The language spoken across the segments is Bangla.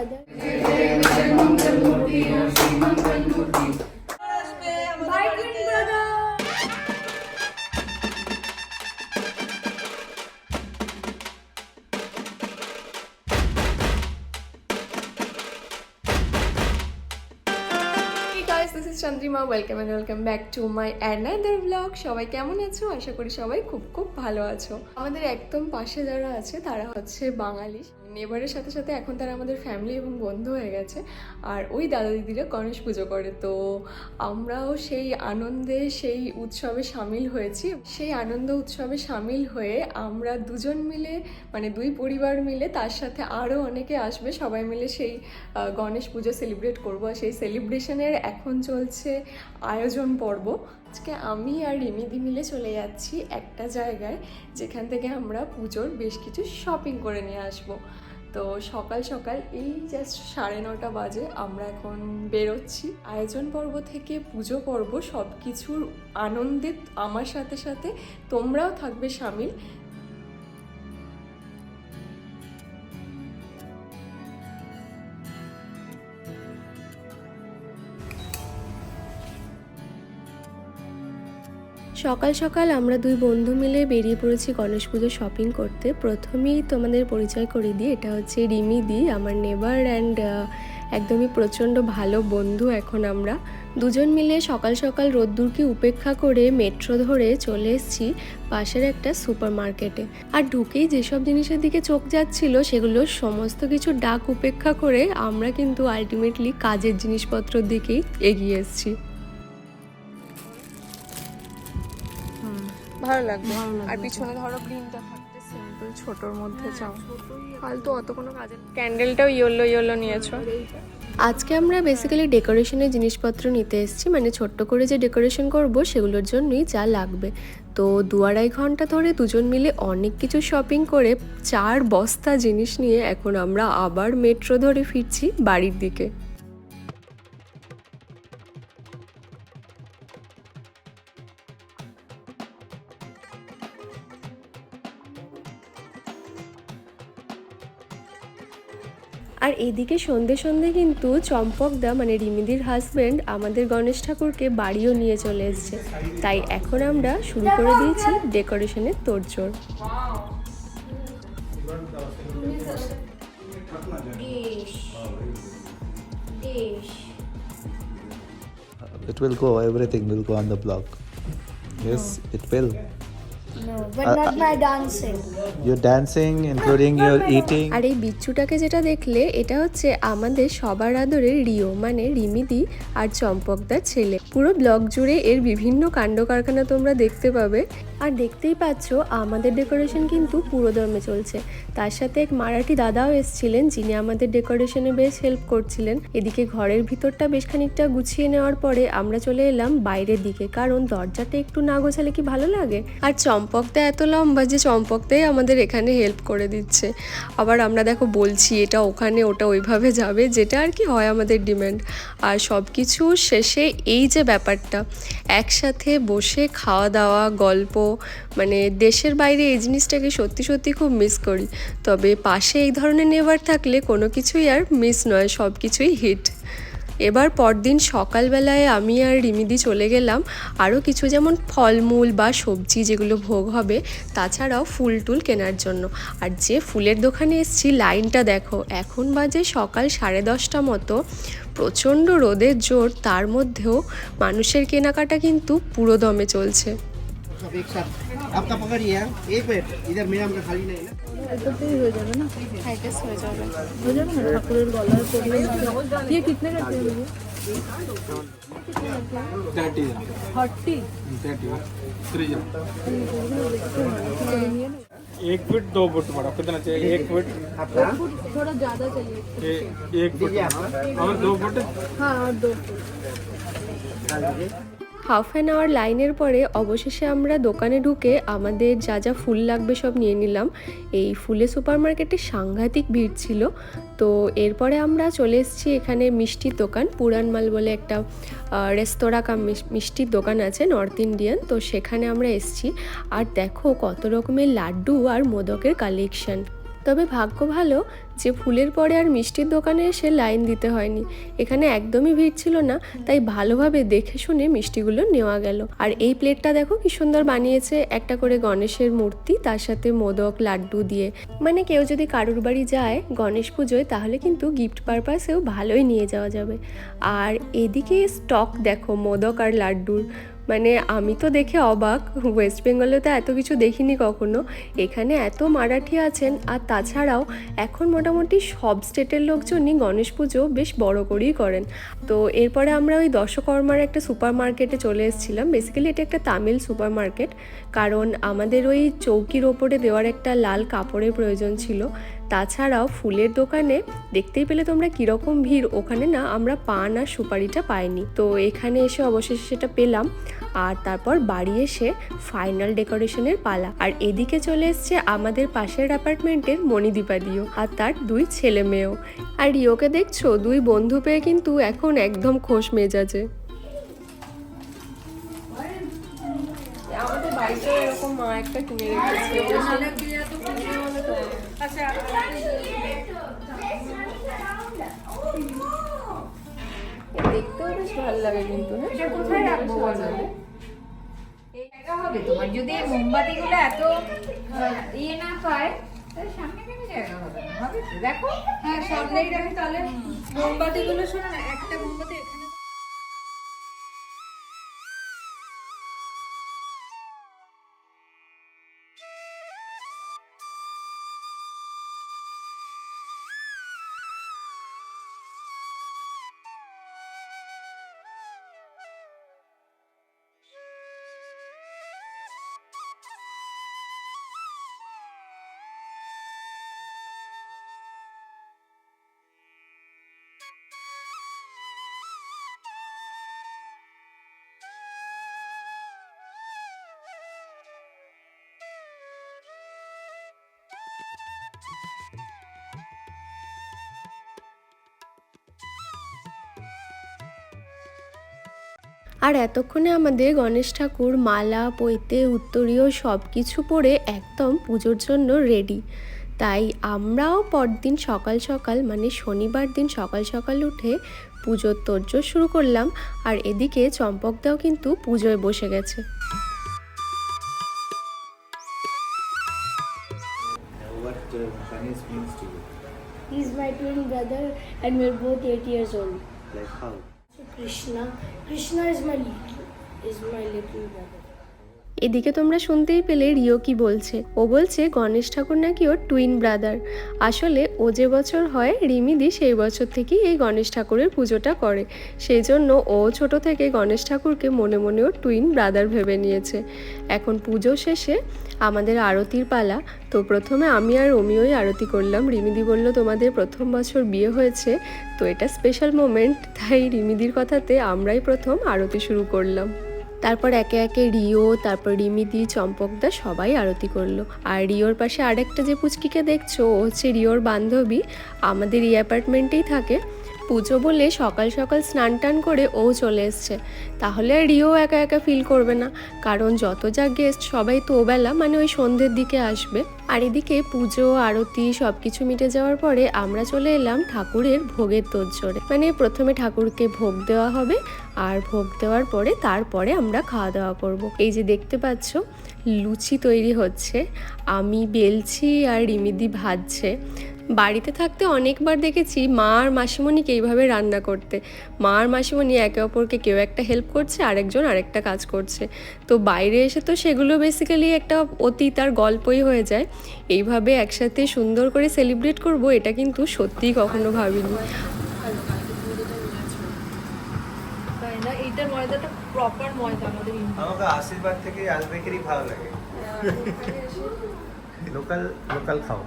দাদা। This is Chandrima. Welcome and welcome back to my another vlog. সবাই কেমন আছো? আশা করি সবাই খুব খুব ভালো আছো। আমাদের একদম পাশে যারা আছে তারা হচ্ছে বাঙালি। নেবারের সাথে সাথে এখন তারা আমাদের ফ্যামিলি এবং বন্ধু হয়ে গেছে। আর ওই দাদা দিদিরা গণেশ পুজো করে, তো আমরাও সেই আনন্দে সেই উৎসবে সামিল হয়েছি। সেই আনন্দ উৎসবে সামিল হয়ে আমরা দুজন মিলে, মানে দুই পরিবার মিলে, তার সাথে আরও অনেকে আসবে, সবাই মিলে সেই গণেশ পুজো সেলিব্রেট করবো। আর সেই সেলিব্রেশনের এখন চলছে আয়োজন পর্ব। আজকে আমি আর রিমিদি মিলে চলে যাচ্ছি একটা জায়গায়, যেখান থেকে আমরা পুজোর বেশ কিছু শপিং করে নিয়ে আসবো। তো সকাল সকাল এই জাস্ট 9:30 বাজে আমরা এখন বেরোচ্ছি। আয়োজন পর্ব থেকে পুজো পর্ব সব কিছুর আনন্দে আমার সাথে সাথে তোমরাও থাকবে সামিল। সকাল সকাল আমরা দুই বন্ধু মিলে বেরিয়ে পড়েছি গণেশ পুজো শপিং করতে। প্রথমেই তোমাদের পরিচয় করিয়ে দিই, এটা হচ্ছে রিমিদি, আমার নেবার অ্যান্ড একদমই প্রচণ্ড ভালো বন্ধু। এখন আমরা দুজন মিলে সকাল সকাল রোদ্দুরকে উপেক্ষা করে মেট্রো ধরে চলে এসেছি পাশের একটা সুপার মার্কেটে। আর ঢুকেই যেসব জিনিসের দিকে চোখ যাচ্ছিল সেগুলোর সমস্ত কিছু ডাক উপেক্ষা করে আমরা কিন্তু আলটিমেটলি কাজের জিনিসপত্রের দিকেই এগিয়ে এসেছি। ভালো লাগবে। আর পিছনে ধরো গ্রিনটা থাকতে সিম্পল ছোটর মধ্যে চাও, ফালতু অত কোনো কাজে। ক্যান্ডেলটাও ইয়েলো ইয়েলো নিয়েছো। আজকে আমরা বেসিক্যালি ডেকোরেশনের জিনিসপত্র নিতে এসেছি, মানে ছোট্ট করে যে ডেকোরেশন করব সেগুলোর জন্যই যা লাগবে। তো 2-2.5 ঘন্টা ধরে দুজন মিলে অনেক কিছু শপিং করে 4 বস্তা জিনিস নিয়ে এখন আমরা আবার মেট্রো ধরে ফিরছি বাড়ির দিকে। আর এদিকে সন্ধে সন্ধে কিন্তু চম্পকদা, মানে রিমিদির হাজব্যান্ড, আমাদের গণেশ ঠাকুরকে বাড়িও নিয়ে চলে এসেছে। তাই এখন আমরা শুরু করে দিয়েছি ডেকোরেশনের তোড়জোড়। It will go, everything will go on the blog. Yes, it will. No, but not my dancing. You're dancing, including your eating. আর এই বিচ্ছুটাকে যেটা দেখলে, এটা হচ্ছে আমাদের সবার আদরের রিও, মানে রিমিদি আর চম্পকদার ছেলে। পুরো ব্লগ জুড়ে এর বিভিন্ন কাণ্ড কারখানা তোমরা দেখতে পাবে। আর দেখতেই পাচ্ছ আমাদের ডেকোরেশন কিন্তু পুরো দমে চলছে। তার সাথে এক মারাঠি দাদাও এসেছিলেন, যিনি আমাদের ডেকোরেশনে বেশ হেল্প করছিলেন। এদিকে ঘরের ভিতরটা বেশ খানিকটা গুছিয়ে নেওয়ার পরে আমরা চলে এলাম বাইরের দিকে, কারণ দরজাটা একটু না গোছালে কি ভালো লাগে। আর চম্পকদা এত লম্বা যে চম্পকদাই আমাদের এখানে হেল্প করে দিচ্ছে। আবার আমরা দেখো বলছি এটা ওখানে, ওটা ওইভাবে যাবে, যেটা আর কি হয় আমাদের ডিমান্ড। আর সব কিছু শেষে এই যে ব্যাপারটা, একসাথে বসে খাওয়া দাওয়া, গল্প, মানে দেশের বাইরে এই জিনিসটাকে সত্যি সত্যি খুব মিস করি। তবে পাশে এই ধরনের নেবার থাকলে কোনো কিছুই আর মিস নয়, সব কিছুই হিট। এবার পরদিন সকালবেলায় আমি আর রিমিদি চলে গেলাম আরও কিছু, যেমন ফলমূল বা সবজি যেগুলো ভোগ হবে, তাছাড়াও ফুল টুল কেনার জন্য। আর যে ফুলের দোকানে এসেছি, লাইনটা দেখো, এখন বাজে সকাল 10:30 মতো। প্রচণ্ড রোদের জোর, তার মধ্যেও মানুষের কেনাকাটা কিন্তু পুরো দমে চলছে। एक साथ आपका पकड़िए, एक मिनट इधर मेरा में खाली नहीं ना, এটাতেই হয়ে যাবে না? হয়ে যাবে না। ঠাকুরের গলায় পড়লে ये कितने करते हैं? 30 40 30 1 फुट 2 फुट बड़ा कितना चाहिए? 1 फुट थोड़ा ज़्यादा चाहिए। 1 फुट और 2 फुट। हाँ, और 2 फुट। হাফ অ্যান আওয়ার লাইনের পরে অবশেষে আমরা দোকানে ঢুকে আমাদের যা যা ফুল লাগবে সব নিয়ে নিলাম। এই ফুলে সুপার মার্কেটে সাংঘাতিক ভিড় ছিল। তো এরপরে আমরা চলে এসেছি এখানে মিষ্টির দোকান, পুরানমাল বলে একটা রেস্তোরাঁ কাম মিষ্টির দোকান আছে, নর্থ ইন্ডিয়ান। তো সেখানে আমরা এসেছি। আর দেখো কত রকমের লাড্ডু আর মোদকের কালেকশন। তবে ভাগ্য ভালো যে ফুলের পরে আর মিষ্টির দোকানে এসে লাইন দিতে হয়নি। এখানে একদমই ভিড় ছিল না, তাই ভালোভাবে দেখে শুনে মিষ্টিগুলো নেওয়া গেল। আর এই প্লেটটা দেখো কি সুন্দর বানিয়েছে, একটা করে গণেশের মূর্তি, তার সাথে মোদক লাড্ডু দিয়ে। মানে কেউ যদি কারুর বাড়ি যায় গণেশ পুজোয় তাহলে কিন্তু গিফট পারপাসেও ভালোই নিয়ে যাওয়া যাবে। আর এদিকে স্টক দেখো মোদক আর লাড্ডুর, মানে আমি তো দেখে অবাক, ওয়েস্ট বেঙ্গলে তো এত কিছু দেখিনি কখনো। এখানে এত মারাঠি আছেন, আর তাছাড়াও এখন মোটামুটি সব স্টেটের লোকজনই গণেশ পুজো বেশ বড় করেই করেন। তো এরপরে আমরা ওই দশকর্মার একটা সুপার মার্কেটে চলে এসেছিলাম। বেসিক্যালি এটা একটা তামিল সুপার মার্কেট, কারণ আমাদের ওই চৌকির ওপরে দেওয়ার একটা লাল কাপড়ের প্রয়োজন ছিল। তাছাড়াও ফুলের দোকানে দেখতেই পেলে তোমরা কীরকম ভিড়, ওখানে না আমরা পান আর সুপারিটা পাইনি, তো এখানে এসে অবশেষে সেটা পেলাম। আর তারপর বাড়ি এসে ফাইনাল ডেকোরেশনের পালা। আর এদিকে চলে এসছে আমাদের পাশের অ্যাপার্টমেন্টের মণিদীপা দিও আর তার 2 ছেলে মেয়েও। আর রিওকে দেখছো 2 বন্ধু পেয়ে কিন্তু এখন একদম খোশ মেজাজে। আমাদের বাড়িতে এরকম মা একটা কিনে রেখেছে। দেখতেও বেশ ভালো লাগে কিন্তু। এটা কোথায় রাখবো বলো? এই জায়গা হবে তোমার, যদি এই মোমবাতিগুলো এত ইয়ে না পায় তাহলে সামনে কেন জায়গা হবে না? হবে তো, দেখো। হ্যাঁ, সামনেই রাখি তাহলে। মোমবাতিগুলো শোনো না, একটা মোমবাতি এখানে। আর এতক্ষণে আমাদের গণেশ ঠাকুর মালা পৈতে উত্তরীয় সব কিছু পরে একদম পুজোর জন্য রেডি। তাই আমরাও পরদিন সকাল সকাল, মানে শনিবার দিন সকাল সকাল উঠে পুজোর তোড়জোড় শুরু করলাম। আর এদিকে চম্পকদাও কিন্তু পুজোয় বসে গেছে। What Ganesh means to you? He's my twin brother and we're both 8 years old. Like how? So Krishna is my little brother. এদিকে তোমরা শুনতেই পেলে রিও কি বলছে। ও বলছে গণেশ ঠাকুর নাকি ওর টুইন ব্রাদার। আসলে ও যে বছর হয় রিমিদি সেই বছর থেকেই এই গণেশ ঠাকুরের পুজোটা করে, সেই জন্য ও ছোট থেকে গণেশ ঠাকুরকে মনে মনে ওর টুইন ব্রাদার ভেবে নিয়েছে। এখন পুজো শেষে আমাদের আরতির পালা। তো প্রথমে আমি আর অমিওই আরতি করলাম। রিমিদি বলল তোমাদের প্রথম বছর বিয়ে হয়েছে, তো এটা স্পেশাল মোমেন্ট, তাই রিমিদির কথাতে আমরাই প্রথম আরতি শুরু করলাম। তারপর একে একে রিও, তারপর রিমিদি, চম্পকদা সবাই আরতি করলো। আর রিওর পাশে আরেকটা যে পুচকিকে দেখছো ও হচ্ছে রিওর বান্ধবী, আমাদের এই অ্যাপার্টমেন্টেই থাকে। পুজো বলে সকাল সকাল স্নান টান করে ও চলে এসছে, তাহলে আর রিও একা একা ফিল করবে না, কারণ যত যা গেস্ট সবাই তো ওবেলা মানে ওই সন্ধ্যের দিকে আসবে। আর এদিকে পুজো আরতি সব কিছু মিটে যাওয়ার পরে আমরা চলে এলাম ঠাকুরের ভোগের তোড়জোড়ে। মানে প্রথমে ঠাকুরকে ভোগ দেওয়া হবে, আর ভোগ দেওয়ার পরে তারপরে আমরা খাওয়া দাওয়া করব। এই যে দেখতে পাচ্ছ লুচি তৈরি হচ্ছে, আমি বেলছি আর রিমিদি ভাজছে। বাড়িতে থাকতে অনেকবার দেখেছি মা আর মাসিমণিকে এইভাবে রান্না করতে। মা আর মাসিমণি একে অপরকে কেউ একটা হেল্প করছে, আরেকজন আরেকটা কাজ করছে। তো বাইরে এসে তো সেগুলো বেসিক্যালি একটা অতীত আর গল্পই হয়ে যায়। এইভাবে একসাথে সুন্দর করে সেলিব্রেট করব, এটা কিন্তু সত্যিই কখনো ভাবিনি। তাই না, এইটার ময়দাটা প্রপার ময়দা আমাদের। আমাকে আশীর্বাদ থেকে আলবেকেরই ভালো লাগে। লোকাল খাও।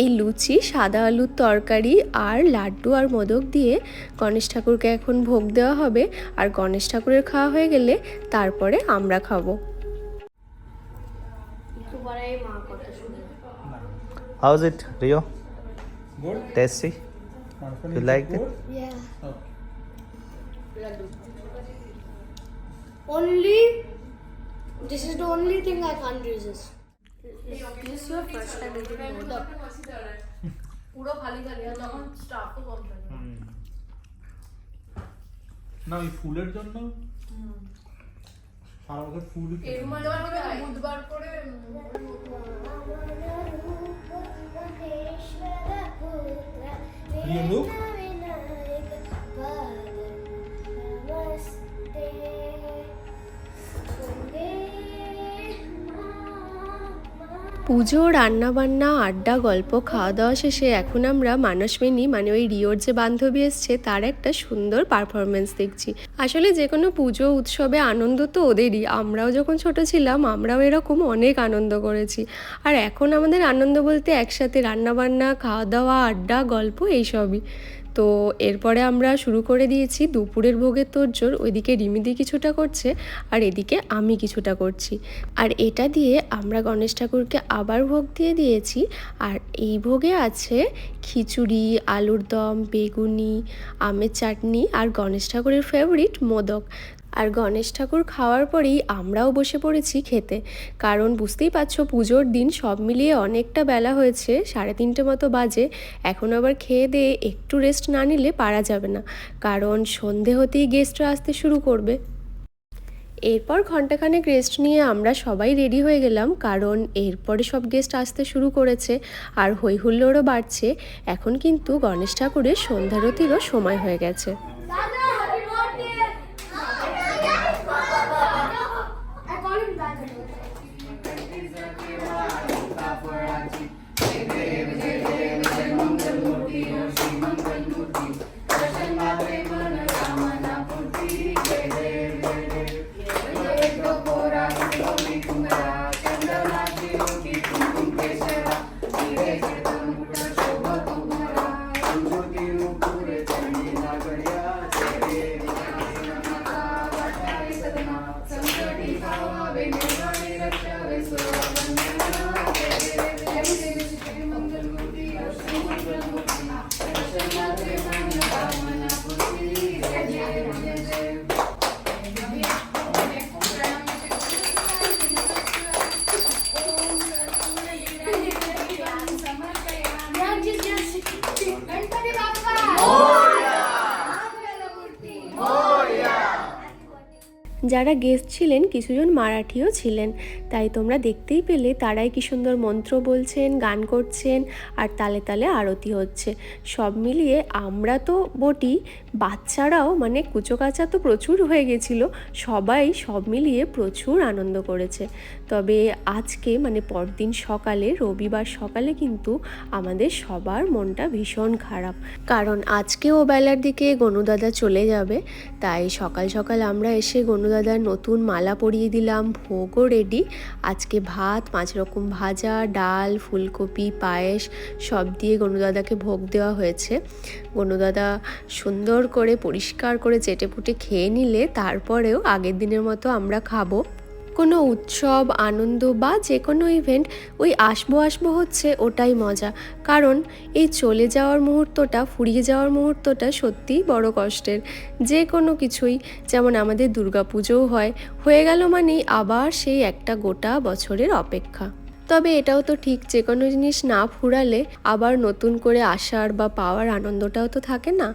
এই লুচি, সাদা আলুর তরকারি আর লাড্ডু আর মোদক দিয়ে গণেশ ঠাকুরকে এখন ভোগ দেওয়া হবে। আর গণেশ ঠাকুরের খাওয়া হয়ে গেলে তারপরে আমরা খাবো। How's it, Rio? Good. Tasty? You liked it? Yeah. Oh. Only, this is the only thing I can't resist. This is your first time eating modak. পুরো খালি খালি আর তখন স্টাফও কম থাকে। না এই ফুলের জন্য সারা বছর ফুল এর মানে বুধবার করে You look? পুজো, রান্নাবান্না, আড্ডা, গল্প, খাওয়া দাওয়া শেষে এখন আমরা মানসমিনী মানে ওই রিওর যে বান্ধবী এসছে তার একটা সুন্দর পারফরমেন্স দেখছি। আসলে যে কোনো পুজো উৎসবে আনন্দ তো ওদেরই, আমরাও যখন ছোট ছিলাম আমরাও এরকম অনেক আনন্দ করেছি। আর এখন আমাদের আনন্দ বলতে একসাথে রান্নাবান্না, খাওয়া দাওয়া, আড্ডা, গল্প এইসবই। তো এরপরে আমরা শুরু করে দিয়েছি দুপুরের ভোগের তোড়জোড়। ওইদিকে রিমিদি কিছুটা করছে আর এদিকে আমি কিছুটা করছি। আর এটা দিয়ে আমরা গণেশ ঠাকুরকে আবার ভোগ দিয়ে দিয়েছি। আর এই ভোগে আছে খিচুড়ি, আলুর দম, বেগুনি, আমের চাটনি আর গণেশ ঠাকুরের ফেভারিট মোদক। আর গণেশ ঠাকুর খাওয়ার পরেই আমরাও বসে পড়েছি খেতে, কারণ বুঝতেই পারছো পুজোর দিন সব মিলিয়ে অনেকটা বেলা হয়েছে, 3:30 মতো বাজে। এখন আবার খেয়ে দিয়ে একটু রেস্ট না নিলে পারা যাবে না, কারণ সন্ধে হতেই গেস্টরা আসতে শুরু করবে। এরপর ঘন্টাখানেক রেস্ট নিয়ে আমরা সবাই রেডি হয়ে গেলাম, কারণ এরপরে সব গেস্ট আসতে শুরু করেছে আর হই হুল্লোড়ও বাড়ছে। এখন কিন্তু গণেশ ঠাকুরের সন্ধ্যারতিরও সময় হয়ে গেছে। যারা গেস্ট ছিলেন কিছুজন মারাঠিও ছিলেন, তাই তোমরা দেখতেই পেলে তারাই কি সুন্দর মন্ত্র বলছেন, গান করছেন আর তালে তালে আরতি হচ্ছে। সব মিলিয়ে আমরা তো বটি, বাচ্চারাও মানে কুচোকাচা তো প্রচুর হয়ে গেছিল, সবাই সব মিলিয়ে প্রচুর আনন্দ করেছে। তবে আজকে মানে পরদিন সকালে, রবিবার সকালে কিন্তু আমাদের সবার মনটা ভীষণ খারাপ, কারণ আজকেও বেলার দিকে গনুদাদা চলে যাবে। তাই সকাল সকাল আমরা এসে গনুদাদার নতুন মালা পরিয়ে দিলাম, ভোগও রেডি। আজকে ভাত, 5 রকম ভাজা, ডাল, ফুলকপি, পায়েস সব দিয়ে গনুদাদাকে ভোগ দেওয়া হয়েছে। গনুদাদা সুন্দর করে পরিষ্কার করে চেটেপুটে খেয়ে নিলে তারপরেও আগের দিনের মতো আমরা খাবো। কোনো উৎসব, আনন্দ বা যে কোনো ইভেন্ট ওই আসবো আসবো হচ্ছে ওটাই মজা, কারণ এই চলে যাওয়ার মুহূর্তটা, ফুরিয়ে যাওয়ার মুহূর্তটা সত্যিই বড় কষ্টের। যে কোনো কিছুই, যেমন আমাদের দুর্গাপুজোও হয়ে গেল মানেই আবার সেই একটা গোটা বছরের অপেক্ষা। তবে এটাও তো ঠিক, যে কোনো জিনিস না ফুরালে আবার নতুন করে আসার বা পাওয়ার আনন্দটাও তো থাকে না।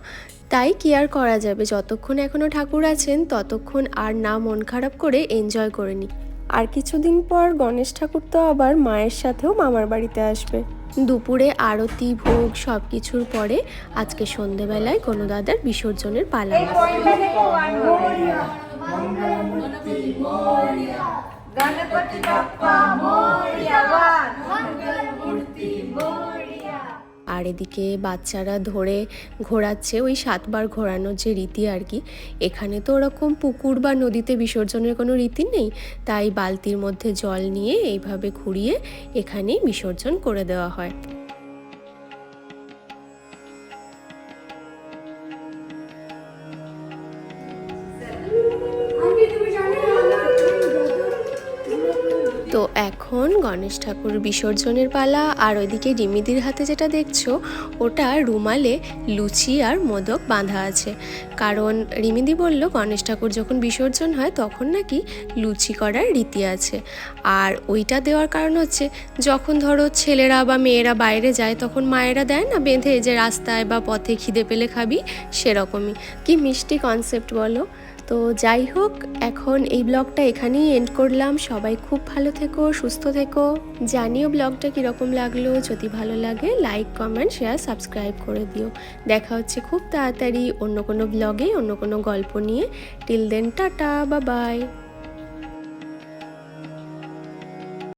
তাই কি আর করা যাবে, যতক্ষণ এখনও ঠাকুর আছেন ততক্ষণ আর না মন খারাপ করে এনজয় করে নিই। আর কিছুদিন পর গণেশ ঠাকুর তো আবার মায়ের সাথেও মামার বাড়িতে আসবে। দুপুরে আরতি, ভোগ সব কিছুর পরে আজকে সন্ধেবেলায় গনুদাদার বিসর্জনের পালা। গণপতি বাপ্পা মোরয়া, মঙ্গলমূর্তি মোরয়া। আর এদিকে বাচ্চারা ধরে ঘোরাচ্ছে, ওই 7 বার ঘোরানোর যে রীতি আর কি। এখানে তো ওরকম পুকুর বা নদীতে বিসর্জনের কোনো রীতি নেই, তাই বালতির মধ্যে জল নিয়ে এইভাবে ঘুরিয়ে এখানেই বিসর্জন করে দেওয়া হয়। তো এখন গণেশ ঠাকুর বিসর্জনের পালা। আর ওইদিকে রিমিদির হাতে যেটা দেখছো ওটা রুমালে লুচি আর মোদক বাঁধা আছে, কারণ রিমিদি বলল গণেশ ঠাকুর যখন বিসর্জন হয় তখন নাকি লুচি করার রীতি আছে। আর ওইটা দেওয়ার কারণ হচ্ছে যখন ধরো ছেলেরা বা মেয়েরা বাইরে যায় তখন মায়েরা দেয় না বেঁধে, যে রাস্তায় বা পথে খিদে পেলে খাবি, সেরকমই। কি মিষ্টি কনসেপ্ট বলো। তো যাই হোক, এখন এই ব্লগটা এখানেই এন্ড করলাম। সবাই খুব ভালো থেকো, সুস্থ থেকো। জানিও ব্লগটা কীরকম লাগলো। যদি ভালো লাগে লাইক, কমেন্ট, শেয়ার, সাবস্ক্রাইব করে দিও। দেখা হচ্ছে খুব তাড়াতাড়ি অন্য কোনো ব্লগে, অন্য কোনো গল্প নিয়ে। Till then, tata, bye by.